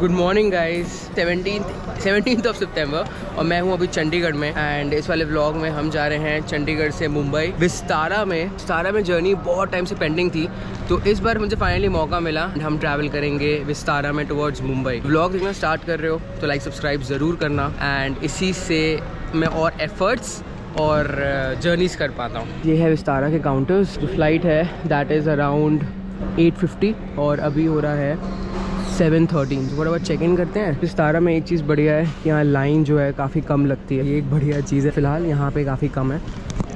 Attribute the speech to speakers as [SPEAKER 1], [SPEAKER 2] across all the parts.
[SPEAKER 1] Good morning guys, 17th of सितंबर और मैं हूँ अभी चंडीगढ़ में। एंड इस वाले व्लॉग में हम जा रहे हैं चंडीगढ़ से मुंबई विस्तारा में जर्नी बहुत टाइम से पेंडिंग थी, तो इस बार मुझे फाइनली मौका मिला। हम ट्रैवल करेंगे विस्तारा में टुवर्ड्स मुंबई। व्लॉग देखना स्टार्ट कर रहे हो तो लाइक सब्सक्राइब ज़रूर करना, एंड इसी से मैं और एफर्ट्स और जर्नीज़ कर पाता हूँ। ये है विस्तारा के काउंटर्स। जो फ्लाइट है दैट इज़ अराउंड 8:50 और अभी हो रहा है 7:13। थोड़ा बहुत चेक इन करते हैं। विस्तारा में एक चीज़ बढ़िया है कि यहाँ लाइन जो है काफ़ी कम लगती है, ये एक बढ़िया चीज़ है। फ़िलहाल यहाँ पे काफ़ी कम है।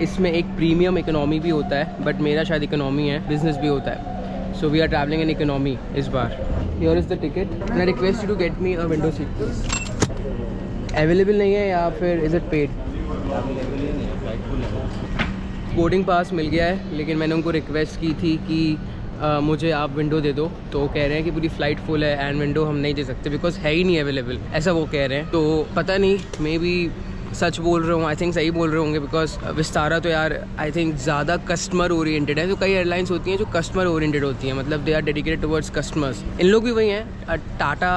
[SPEAKER 1] इसमें एक प्रीमियम इकोनॉमी भी होता है, बट मेरा शायद इकोनॉमी है, बिजनेस भी होता है। So we are travelling in economy इस बार। Here is the ticket and I request you to get me a window seat. Available नहीं है या फिर is it paid? Boarding pass मिल गया है, लेकिन मैंने उनको रिक्वेस्ट की थी कि मुझे आप विंडो दे दो, तो वो कह रहे हैं कि पूरी फ़्लाइट फुल है एंड विंडो हम नहीं दे सकते बिकॉज है ही नहीं अवेलेबल, ऐसा वो कह रहे हैं। तो पता नहीं, मे बी सच बोल रहे हूँ, आई थिंक सही बोल रहे होंगे, बिकॉज विस्तारा तो यार आई थिंक ज़्यादा कस्टमर ओरिएंटेड है। तो कई एयरलाइंस होती हैं जो कस्टमर ओरिएंटेड होती हैं, मतलब they are dedicated towards customers. इन लोग भी वही हैं। टाटा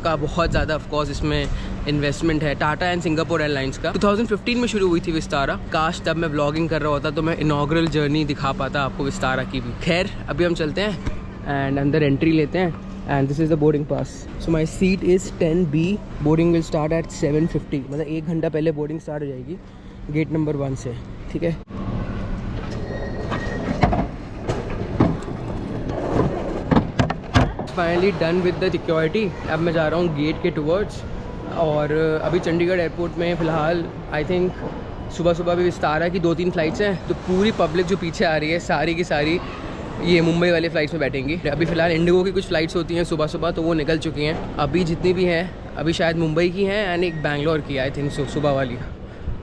[SPEAKER 1] का बहुत ज़्यादा ऑफकोर्स इसमें इन्वेस्टमेंट है, टाटा एंड सिंगापुर एयरलाइंस का। 2015 में शुरू हुई थी विस्तारा। काश तब मैं व्लॉगिंग कर रहा होता तो मैं इनॉग्रल जर्नी दिखा पाता आपको विस्तारा की भी। खैर अभी हम चलते हैं एंड अंदर एंट्री लेते हैं। And this is the boarding pass. So my seat is 10B। Boarding will start at 7:50, मतलब 1 घंटा पहले बोर्डिंग स्टार्ट हो जाएगी गेट नंबर 1 से। ठीक है, finally done with the security. अब मैं जा रहा हूँ गेट के टुवर्ड्स। और अभी चंडीगढ़ एयरपोर्ट में फ़िलहाल आई थिंक सुबह भी विस्तारा की 2-3 फ़्लाइट्स हैं, तो पूरी पब्लिक जो पीछे आ रही है सारी की सारी ये मुंबई वाली फ़्लाइट्स में बैठेंगी। अभी फ़िलहाल इंडिगो की कुछ फ़्लाइट्स होती हैं सुबह तो वो निकल चुकी हैं। अभी जितनी भी हैं अभी शायद मुंबई की हैं एंड एक बैंगलोर की आई थिंक सुबह वाली।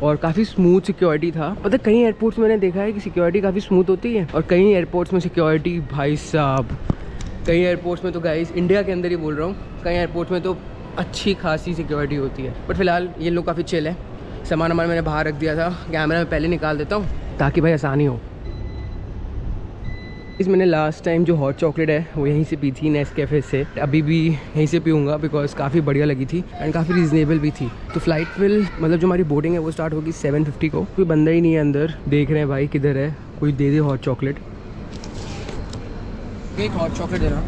[SPEAKER 1] और काफ़ी स्मूथ सिक्योरिटी था। पता कई एयरपोर्ट्स में मैंने देखा है कि सिक्योरिटी काफ़ी स्मूथ होती है, और कई एयरपोर्ट्स में सिक्योरिटी भाई साहब, कई एयरपोर्ट्स में तो गाइस, इंडिया के अंदर ही बोल रहा हूँ, कई एयरपोर्ट्स में तो अच्छी खासी सिक्योरिटी होती है। बट फिलहाल ये लोग काफ़ी चिल है। सामान मैंने बाहर रख दिया था, कैमरा में पहले निकाल देता हूँ ताकि भाई आसानी हो। मैंने लास्ट टाइम जो हॉट चॉकलेट है वो यहीं से पी थी, नेस्कैफे से। अभी भी यहीं से पीऊँगा बिकॉज काफ़ी बढ़िया लगी थी एंड काफ़ी रीजनेबल भी थी। तो फ्लाइट विल, मतलब जो हमारी बोर्डिंग है वो स्टार्ट होगी 7:50 को। कोई बंदा ही नहीं है अंदर। देख रहे हैं भाई किधर है, कोई दे दे हॉट चॉकलेट। एक हॉट चॉकलेट देना।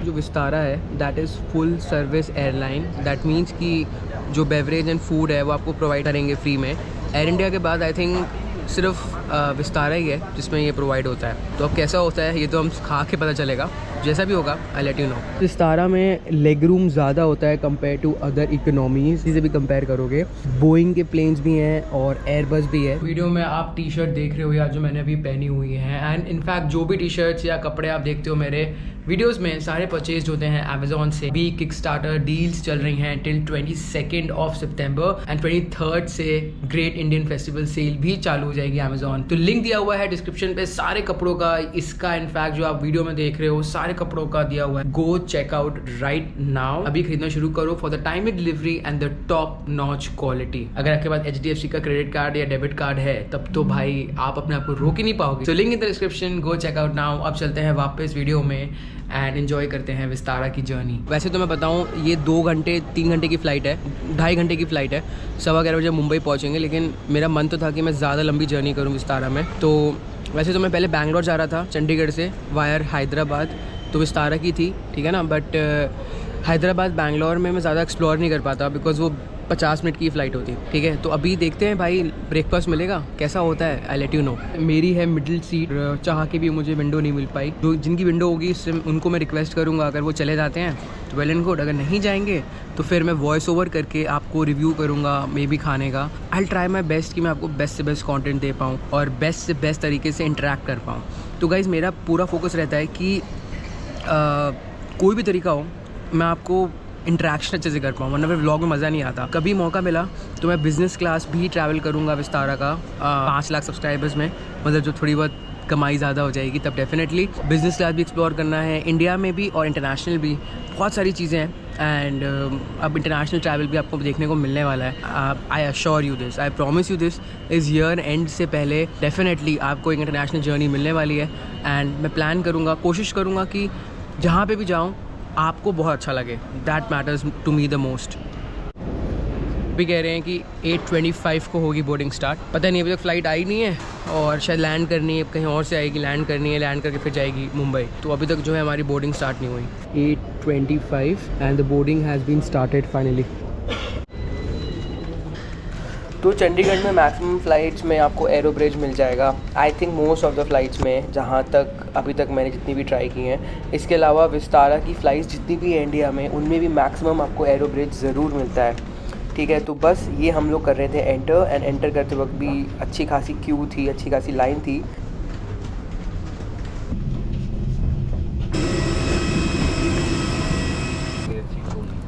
[SPEAKER 1] जो विस्तारा है that is full service airline. That means कि जो बेवरेज एंड फूड है वो आपको प्रोवाइड करेंगे फ्री में। एयर इंडिया के बाद आई थिंक सिर्फ विस्तारा ही है जिसमें ये प्रोवाइड होता है। तो अब कैसा होता है ये तो हम खा के पता चलेगा, जैसा भी होगा I let you know. Vistara में लेग रूम ज़्यादा होता है कंपेयर टू अदर इकोनॉमीज। इसे भी कंपेयर करोगे, बोइंग के प्लेन्स भी हैं और एयरबस भी है। वीडियो में आप टी शर्ट देख रहे हो या जो मैंने अभी पहनी हुई है, एंड इनफैक्ट जो भी टी शर्ट्स या कपड़े आप देखते हो मेरे वीडियोस में, सारे परचेज होते हैं अमेजोन से। भी किक स्टार्टर डील्स चल रही हैं टिल 22 ऑफ सितंबर एंड 23 से ग्रेट इंडियन फेस्टिवल सेल भी चालू हो जाएगी अमेजोन। तो लिंक दिया हुआ है डिस्क्रिप्शन पे सारे कपड़ों का। इसका इनफैक्ट जो आप वीडियो में देख रहे हो सारे कपड़ों का दिया हुआ है। Go check out right now. अभी खरीदना शुरू करो for the time delivery and the top notch quality. अगर आपके पास HDFC का क्रेडिट कार्ड या डेबिट कार्ड है तब तो भाई आप अपने आप को रोक ही नहीं पाओगे। So link in the description, go check out now. अब चलते हैं वापस वीडियो में एंड एंजॉय करते हैं विस्तारा की जर्नी। वैसे तो मैं बताऊं ये 2-3 घंटे की फ़्लाइट है, 2.5 घंटे की फ़्लाइट है। 11:15 बजे मुंबई पहुंचेंगे, लेकिन मेरा मन तो था कि मैं ज़्यादा लंबी जर्नी करूं विस्तारा में। तो वैसे तो मैं पहले बैंगलोर जा रहा था चंडीगढ़ से वायर हैदराबाद, तो विस्तारा की थी, ठीक है ना। बट हैदराबाद बैंगलोर में मैं ज़्यादा एक्सप्लोर नहीं कर पाता बिकॉज वो 50 मिनट की फ़्लाइट होती है, ठीक है। तो अभी देखते हैं भाई ब्रेकफास्ट मिलेगा कैसा होता है, आई लेट यू नो। मेरी है मिडिल सीट, चाह के भी मुझे विंडो नहीं मिल पाई। जो जिनकी विंडो होगी उससे उनको मैं रिक्वेस्ट करूँगा, अगर वो चले जाते हैं तो वेल एंड गुड, अगर नहीं जाएंगे तो फिर मैं वॉइस ओवर करके आपको रिव्यू करूँगा मे बी खाने का। आई ट्राई माई बेस्ट कि मैं आपको बेस्ट से बेस्ट कॉन्टेंट दे पाऊँ और बेस्ट से बेस्ट तरीके से इंटरेक्ट कर पाऊँ। तो गाइज़ मेरा पूरा फोकस रहता है कि कोई भी तरीका हो मैं आपको इंटरेक्शन अच्छे से कर पाऊँ, वरना फिर व्लॉग में मज़ा नहीं आता। कभी मौका मिला तो मैं बिज़नेस क्लास भी ट्रैवल करूँगा विस्तारा का 5 लाख सब्सक्राइबर्स में, मतलब जो थोड़ी बहुत कमाई ज़्यादा हो जाएगी तब डेफिनेटली बिज़नेस क्लास भी एक्सप्लोर करना है, इंडिया में भी और इंटरनेशनल भी। बहुत सारी चीज़ें हैं एंड अब इंटरनेशनल ट्रैवल भी आपको देखने को मिलने वाला है। I assure you this, I promise you this, इस ईयर एंड से पहले डेफिनेटली आपको एक इंटरनेशनल जर्नी मिलने वाली है। एंड मैं प्लान करूँगा, कोशिश करूँगा कि जहाँ पे भी जाऊँ आपको बहुत अच्छा लगे, that matters to me the most. भी कह रहे हैं कि 8:25 को होगी बोर्डिंग स्टार्ट, पता नहीं अभी तक फ़्लाइट आई नहीं है और शायद लैंड करनी है, कहीं और से आएगी, लैंड करनी है, लैंड करके फिर जाएगी मुंबई। तो अभी तक जो है हमारी बोर्डिंग स्टार्ट नहीं हुई। 8:25 and the boarding has been started finally. तो चंडीगढ़ में मैक्सिमम फ़्लाइट्स में आपको एरो ब्रिज मिल जाएगा। I think most of the flights में, जहाँ तक अभी तक मैंने जितनी भी ट्राई की हैं। इसके अलावा विस्तारा की फ़्लाइट्स जितनी भी है इंडिया में, उनमें भी मैक्सिमम आपको एरो ब्रिज ज़रूर मिलता है। ठीक है, तो बस ये हम लोग कर रहे थे एंटर करते वक्त भी अच्छी खासी क्यू थी, अच्छी खासी लाइन थी।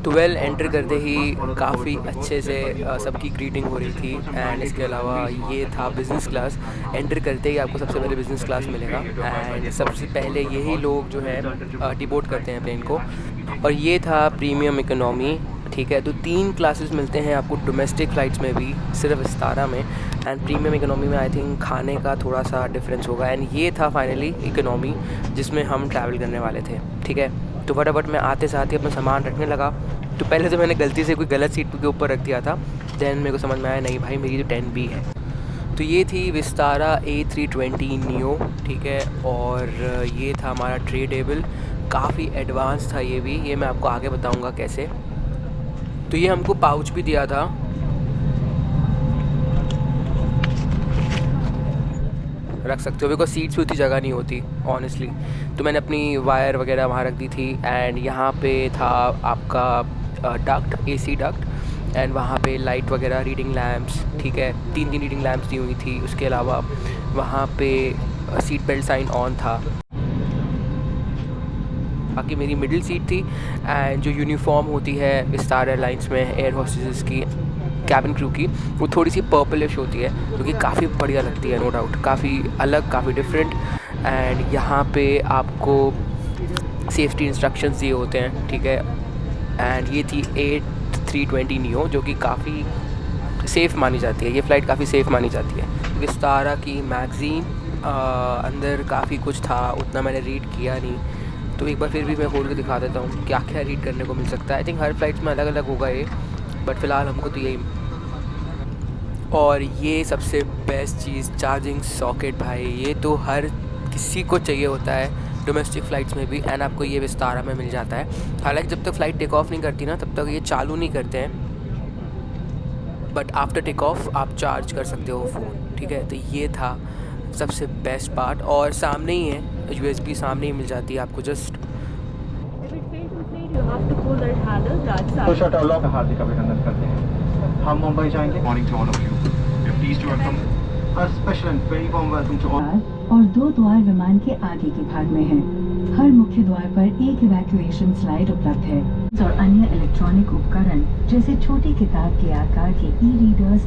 [SPEAKER 1] तो एंटर करते ही काफ़ी अच्छे से सबकी ग्रीटिंग हो रही थी। एंड इसके अलावा ये था बिज़नेस क्लास। एंटर करते ही आपको सबसे पहले बिज़नेस क्लास मिलेगा एंड सबसे पहले यही लोग जो है डिबोर्ड करते हैं प्लेन को। और ये था प्रीमियम इकोनॉमी। ठीक है, तो 3 क्लासेस मिलते हैं आपको डोमेस्टिक फ़्लाइट्स में भी, सिर्फ विस्तारा में। एंड प्रीमियम इकोनॉमी में आई थिंक खाने का थोड़ा सा डिफरेंस होगा। एंड ये था फाइनली इकोनॉमी जिसमें हम ट्रैवल करने वाले थे। ठीक है, तो फटाफट मैं आते साथ ही अपना सामान रखने लगा। तो पहले तो मैंने गलती से कोई गलत सीट के ऊपर रख दिया था, दैन मेरे को समझ में आया नहीं भाई मेरी तो 10B है। तो ये थी विस्तारा A320 नियो। ठीक है, और ये था हमारा ट्रे टेबल, काफ़ी एडवांस था ये भी, ये मैं आपको आगे बताऊंगा कैसे। तो ये हमको पाउच भी दिया था। रख सकते हो, बिकॉज सीट्स भी उतनी जगह नहीं होती ऑनेस्टली। तो मैंने अपनी वायर वगैरह वहाँ रख दी थी। एंड यहाँ पे था आपका डक्ट, AC डक्ट। एंड वहाँ पे लाइट वगैरह, रीडिंग लैम्प्स। ठीक है, 3 रीडिंग लैम्प्स दी हुई थी। उसके अलावा वहाँ पे सीट बेल्ट साइन ऑन था। बाकी मेरी मिडिल सीट थी। एंड जो यूनिफॉर्म होती है विस्तारा एयरलाइंस में एयर होस्टेसेस की, कैबिन क्रू की, वो थोड़ी सी पर्पलिश होती है, जो कि काफ़ी बढ़िया लगती है, नो डाउट, काफ़ी अलग, काफ़ी डिफरेंट। एंड यहाँ पे आपको सेफ्टी इंस्ट्रक्शंस दिए होते हैं। ठीक है, एंड ये थी A320 नियो, जो कि काफ़ी सेफ़ मानी जाती है। ये फ़्लाइट काफ़ी सेफ़ मानी जाती है। विस्तारा की मैगज़ीन, अंदर काफ़ी कुछ था, उतना मैंने रीड किया नहीं, तो एक बार फिर भी मैं खोल के दिखा देता हूँ क्या क्या रीड करने को मिल सकता है। आई थिंक हर फ्लाइट्स में अलग अलग होगा ये, बट फ़िलहाल हमको तो यही। और ये सबसे बेस्ट चीज़, चार्जिंग सॉकेट भाई, ये तो हर किसी को चाहिए होता है डोमेस्टिक फ़्लाइट्स में भी। एंड आपको ये विस्तारा में मिल जाता है। हालांकि जब तक फ़्लाइट टेक ऑफ नहीं करती ना, तब तक ये चालू नहीं करते हैं, बट आफ्टर टेक ऑफ आप चार्ज कर सकते हो फ़ोन। ठीक है, तो ये था सबसे बेस्ट पार्ट। और सामने ही है USB, सामने ही मिल जाती है आपको जस्ट।
[SPEAKER 2] हार्दिक अभिनंदन करते हैं। हम मुंबई जाएंगे। Morning to all of you. We are pleased to welcome a special and very warm welcome to all.
[SPEAKER 3] और 2 द्वार विमान के आगे के भाग में हैं। हर मुख्य द्वार पर एक इवैक्यूएशन स्लाइड उपलब्ध है और अन्य इलेक्ट्रॉनिक उपकरण जैसे छोटी किताब के आकार के ई-रीडर्स।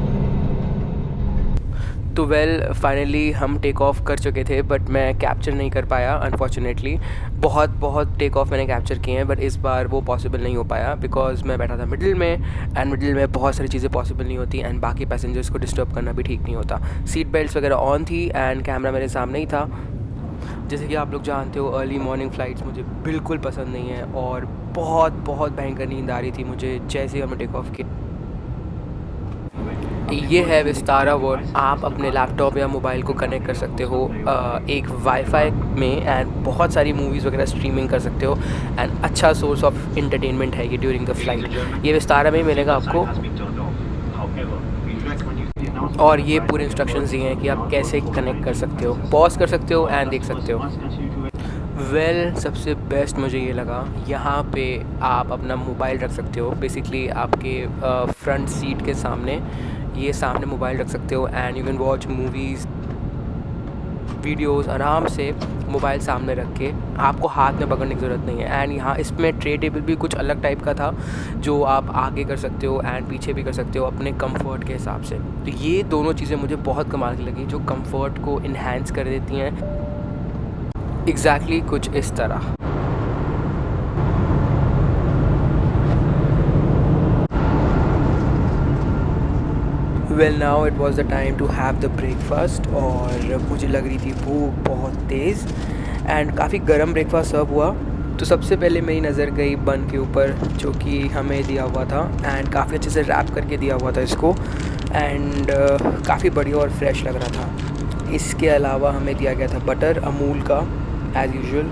[SPEAKER 1] तो फाइनली हम टेक ऑफ कर चुके थे, बट मैं कैप्चर नहीं कर पाया अनफॉर्चुनेटली। बहुत टेक ऑफ मैंने कैप्चर किए हैं, बट इस बार वो पॉसिबल नहीं हो पाया बिकॉज मैं बैठा था मिडिल में। एंड मिडिल में बहुत सारी चीज़ें पॉसिबल नहीं होती, एंड बाकी पैसेंजर्स को डिस्टर्ब करना भी ठीक नहीं होता। सीट बेल्ट्स वगैरह ऑन थी एंड कैमरा मेरे सामने ही था। जैसे कि आप लोग जानते हो, अर्ली मॉर्निंग फ़्लाइट्स मुझे बिल्कुल पसंद नहीं है, और बहुत भयंकर नींद आ रही थी मुझे जैसे ही हमने टेक ऑफ किया। ये है विस्तारा वर्ल्ड। आप अपने लैपटॉप या मोबाइल को कनेक्ट कर सकते हो एक वाईफाई में, एंड बहुत सारी मूवीज़ वगैरह स्ट्रीमिंग कर सकते हो। एंड अच्छा सोर्स ऑफ इंटरटेनमेंट है ये ड्यूरिंग द फ्लाइट। ये विस्तारा में मिलेगा आपको, और ये पूरे इंस्ट्रक्शंस दिए हैं कि आप कैसे कनेक्ट कर सकते हो, पॉज कर सकते हो एंड देख सकते हो। सबसे बेस्ट मुझे ये लगा, यहाँ पे आप अपना मोबाइल रख सकते हो। बेसिकली आपके फ्रंट सीट के सामने, ये सामने मोबाइल रख सकते हो and you can watch movies, videos आराम से मोबाइल सामने रख के। आपको हाथ में पकड़ने की ज़रूरत नहीं है। एंड यहाँ इसमें ट्रे टेबल भी कुछ अलग टाइप का था, जो आप आगे कर सकते हो एंड पीछे भी कर सकते हो अपने कंफर्ट के हिसाब से। तो ये दोनों चीज़ें मुझे बहुत कमाल की लगी, जो कंफर्ट को इन्हेंस कर देती हैं। एग्जैक्टली कुछ इस तरह। Well now it was the time to have the breakfast, और मुझे लग रही थी भूख बहुत तेज़, एंड काफ़ी गर्म ब्रेकफास्ट सर्व हुआ। तो सबसे पहले मेरी नज़र गई बन के ऊपर, जो कि हमें दिया हुआ था एंड काफ़ी अच्छे से रैप करके दिया हुआ था इसको, एंड काफ़ी बढ़िया और फ्रेश लग रहा था। इसके अलावा हमें दिया गया था बटर अमूल का एज़ यूजुअल।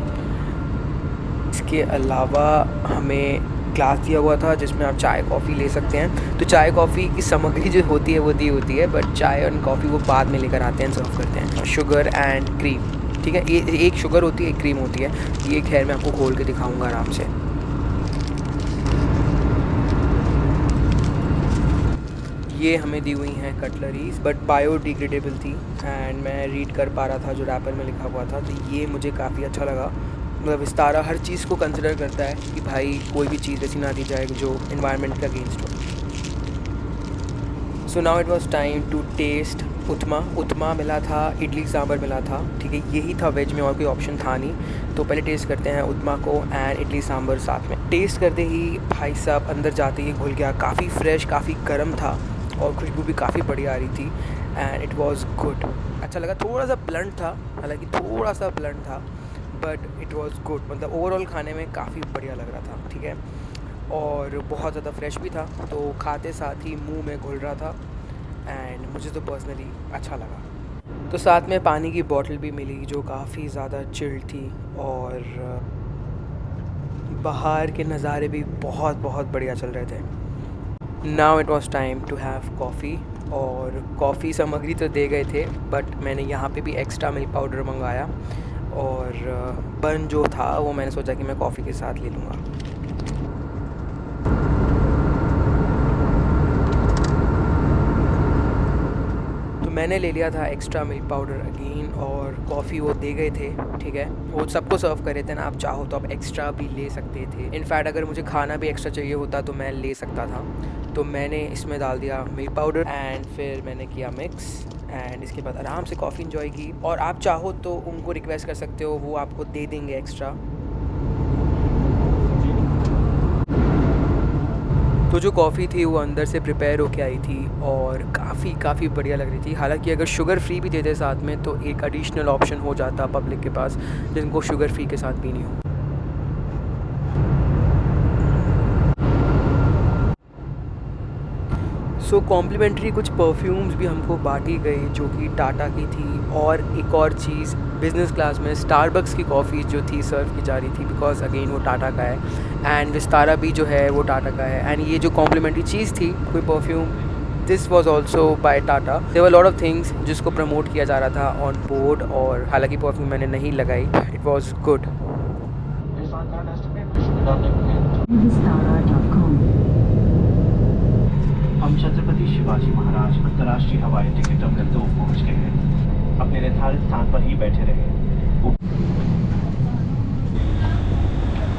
[SPEAKER 1] इसके अलावा हमें ग्लास दिया हुआ था जिसमें आप चाय कॉफ़ी ले सकते हैं। तो चाय कॉफ़ी की सामग्री जो होती है वो दी होती है, बट चाय और कॉफ़ी वो बाद में लेकर आते हैं, सर्व करते हैं। शुगर एंड क्रीम, ठीक है, ये एक शुगर होती है, एक क्रीम होती है। ये खैर मैं आपको खोल के दिखाऊंगा आराम से। ये हमें दी हुई हैं कटलरीज, बट बायोडिग्रेडेबल थी एंड मैं रीड कर पा रहा था जो रैपर में लिखा हुआ था, तो ये मुझे काफ़ी अच्छा लगा। मतलब विस्तारा हर चीज़ को कंसिडर करता है कि भाई कोई भी चीज़ ऐसी ना दी जाए जो एनवायरनमेंट के अगेंस्ट हो। So now it was time to test उत्मा मिला था, इडली सांभर मिला था, ठीक है, यही था वेज में, और कोई ऑप्शन था नहीं। तो पहले टेस्ट करते हैं उत्मा को एंड इडली सांभर साथ में। टेस्ट करते ही भाई साहब अंदर जाते ही घुल गया, काफ़ी फ्रेश, काफ़ी गर्म था और खुशबू भी काफ़ी बढ़िया आ रही थी एंड इट वाज गुड। अच्छा लगा, थोड़ा सा ब्लंट था, हालांकि थोड़ा सा ब्लंट था, बट इट वाज गुड। मतलब ओवरऑल खाने में काफ़ी बढ़िया लग रहा था, ठीक है, और बहुत ज़्यादा फ्रेश भी था, तो खाते साथ ही मुंह में घुल रहा था एंड मुझे तो पर्सनली अच्छा लगा। तो साथ में पानी की बॉटल भी मिली जो काफ़ी ज़्यादा चिल्ड थी, और बाहर के नज़ारे भी बहुत बहुत बढ़िया चल रहे थे। Now it was time to have coffee, और कॉफ़ी सामग्री तो दे गए थे, बट मैंने यहाँ पे भी एक्स्ट्रा मिल्क पाउडर मंगाया, और बन जो था वो मैंने सोचा कि मैं कॉफ़ी के साथ ले लूँगा। मैंने ले लिया था एक्स्ट्रा मिल्क पाउडर अगेन, और कॉफ़ी वो दे गए थे, ठीक है, वो सबको सर्व कर रहे थे ना, आप चाहो तो आप एक्स्ट्रा भी ले सकते थे। इनफैक्ट अगर मुझे खाना भी एक्स्ट्रा चाहिए होता तो मैं ले सकता था। तो मैंने इसमें डाल दिया मिल्क पाउडर एंड फिर मैंने किया मिक्स, एंड इसके बाद आराम से कॉफ़ी इन्जॉय की। और आप चाहो तो उनको रिक्वेस्ट कर सकते हो, वो आपको दे देंगे एक्स्ट्रा। तो जो कॉफ़ी थी वो अंदर से प्रिपेयर होके आई थी और काफ़ी बढ़िया लग रही थी। हालांकि अगर शुगर फ्री भी देते साथ में तो एक एडिशनल ऑप्शन हो जाता पब्लिक के पास जिनको शुगर फ्री के साथ पीनी हो। सो कॉम्प्लीमेंट्री कुछ परफ्यूम्स भी हमको बांटी गई जो कि टाटा की थी, और एक और चीज़ बिज़नेस क्लास में स्टारबक्स की कॉफ़ी जो थी सर्व की जा रही थी, बिकॉज अगेन वो टाटा का है एंड विस्तारा भी जो है वो टाटा का है। एंड ये जो कॉम्प्लीमेंट्री चीज़ थी कोई perfume, this was also by Tata. There were lot of things जिसको प्रमोट किया जा रहा था ऑन बोर्ड, और हालांकि परफ्यूम मैंने नहीं लगाई, इट वॉज गुड।
[SPEAKER 2] हम छत्रपति शिवाजी महाराज अंतर्राष्ट्रीय हवाई अड्डे टर्मिनल 2 पहुंच गए हैं। अपने निर्धारित स्थान पर ही बैठे रहे।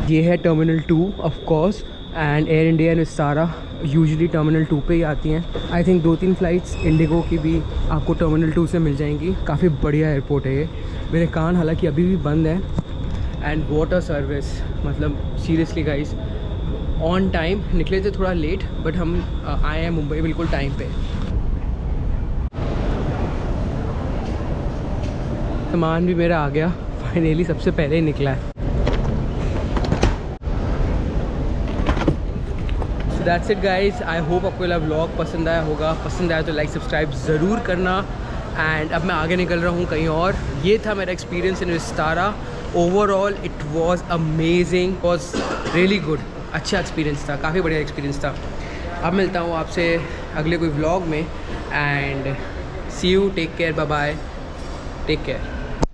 [SPEAKER 1] ये है terminal 2 of course, and air India and Vistara usually terminal 2 पे ही आती हैं। आई थिंक 2-3 फ़्लाइट्स इंडिगो की भी आपको टर्मिनल 2 से मिल जाएंगी। काफ़ी बढ़िया एयरपोर्ट है ये। मेरे कान हालांकि अभी भी बंद है। एंड वाटर सर्विस, मतलब सीरियसली गाइस, ऑन टाइम। निकले थे थोड़ा लेट, बट हम आए हैं मुंबई बिल्कुल टाइम पे। सामान भी मेरा आ गया फाइनली, सबसे पहले ही निकला है। So that's it guys, I hope आपको ये व्लॉग पसंद आया होगा। पसंद आया तो लाइक सब्सक्राइब ज़रूर करना। एंड अब मैं आगे निकल रहा हूँ कहीं और। ये था मेरा experience in Vistara. Overall it was amazing, was really good. अच्छा एक्सपीरियंस था, काफ़ी बढ़िया एक्सपीरियंस था। अब मिलता हूँ आपसे अगले कोई व्लॉग में, and see you, take care, bye bye, take care.